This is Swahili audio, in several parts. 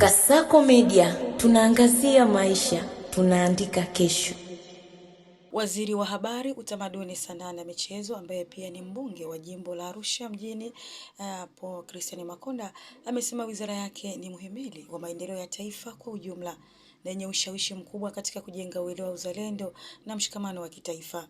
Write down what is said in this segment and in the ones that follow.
Kasako Media, tunaangazia maisha, tunaandika kesho. Waziri wa Habari, Utamaduni, Sanaa na Michezo ambaye pia ni mbunge wa jimbo la Arusha mjini Paul Christian Makonda amesema wizara yake ni muhimili wa maendeleo ya taifa kwa ujumla na yenye ushawishi mkubwa katika kujenga uelewa, uzalendo na mshikamano wa kitaifa.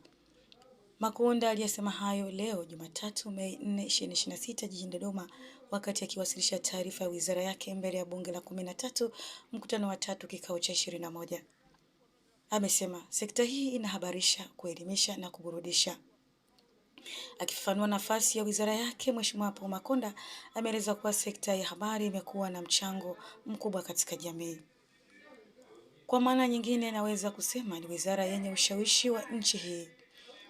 Makonda aliyesema hayo leo Jumatatu Mei 4, 2026 jijini Dodoma wakati akiwasilisha taarifa ya wizara yake mbele ya bunge la 13 mkutano wa 3 kikao cha 21. Amesema sekta hii inahabarisha, kuelimisha na kuburudisha. Akifafanua nafasi ya wizara yake, Mheshimiwa Paul Makonda ameeleza kuwa sekta ya habari imekuwa na mchango mkubwa katika jamii. Kwa maana nyingine, naweza kusema ni wizara yenye ushawishi wa nchi hii.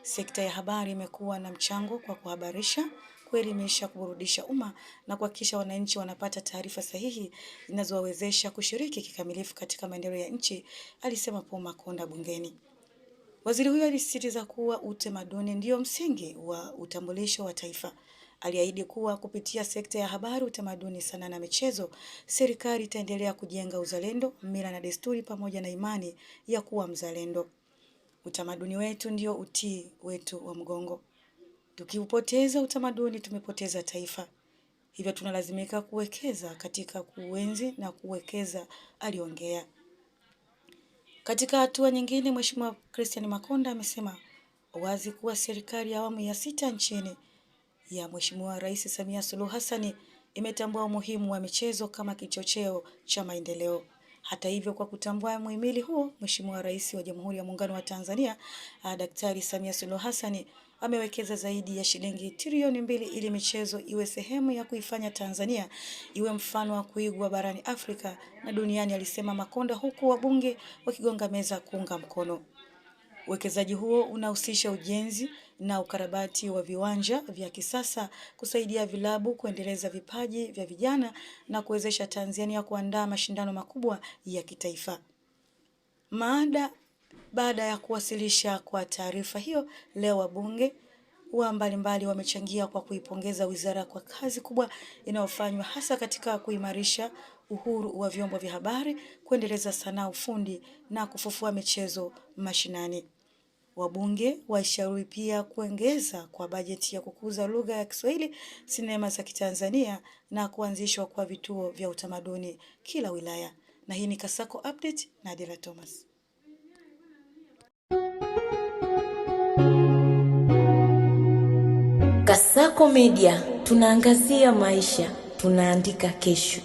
Sekta ya habari imekuwa na mchango kwa kuhabarisha, kuelimisha, kuburudisha umma na kuhakikisha wananchi wanapata taarifa sahihi zinazowawezesha kushiriki kikamilifu katika maendeleo ya nchi, alisema Paul Makonda bungeni. Waziri huyo alisisitiza kuwa utamaduni ndio msingi wa utambulisho wa taifa. Aliahidi kuwa kupitia sekta ya habari, utamaduni, sanaa na michezo, serikali itaendelea kujenga uzalendo, mila na desturi pamoja na imani ya kuwa mzalendo. Utamaduni wetu ndio utii wetu wa mgongo. Tukiupoteza utamaduni, tumepoteza taifa. Hivyo tunalazimika kuwekeza katika kuenzi na kuwekeza, aliongea. Katika hatua nyingine, Mheshimiwa Christian Makonda amesema wazi kuwa serikali ya awamu ya 6 nchini ya Mheshimiwa Rais Samia Suluhu Hassan imetambua umuhimu wa michezo kama kichocheo cha maendeleo. Hata hivyo, kwa kutambua muhimili huo, Mheshimiwa Rais wa Jamhuri ya Muungano wa Tanzania, Daktari Samia Suluhu Hassan amewekeza zaidi ya shilingi trilioni 2 ili michezo iwe sehemu ya kuifanya Tanzania iwe mfano wa kuigwa barani Afrika na duniani, alisema Makonda, huku wabunge wakigonga meza kuunga mkono. Uwekezaji huo unahusisha ujenzi na ukarabati wa viwanja vya kisasa, kusaidia vilabu kuendeleza vipaji vya vijana na kuwezesha Tanzania kuandaa mashindano makubwa ya kitaifa. Baada ya kuwasilisha kwa taarifa hiyo, leo wabunge mbalimbali wamechangia kwa kuipongeza wizara kwa kazi kubwa inayofanywa hasa katika kuimarisha uhuru wa vyombo vya habari, kuendeleza sanaa, ufundi na kufufua michezo mashinani. Wabunge waishauri pia kuongeza kwa bajeti ya kukuza lugha ya Kiswahili, sinema za Kitanzania na kuanzishwa kwa vituo vya utamaduni kila wilaya. Na hii ni Kasako Update na Adela Thomas. Kasako Media, tunaangazia maisha, tunaandika kesho.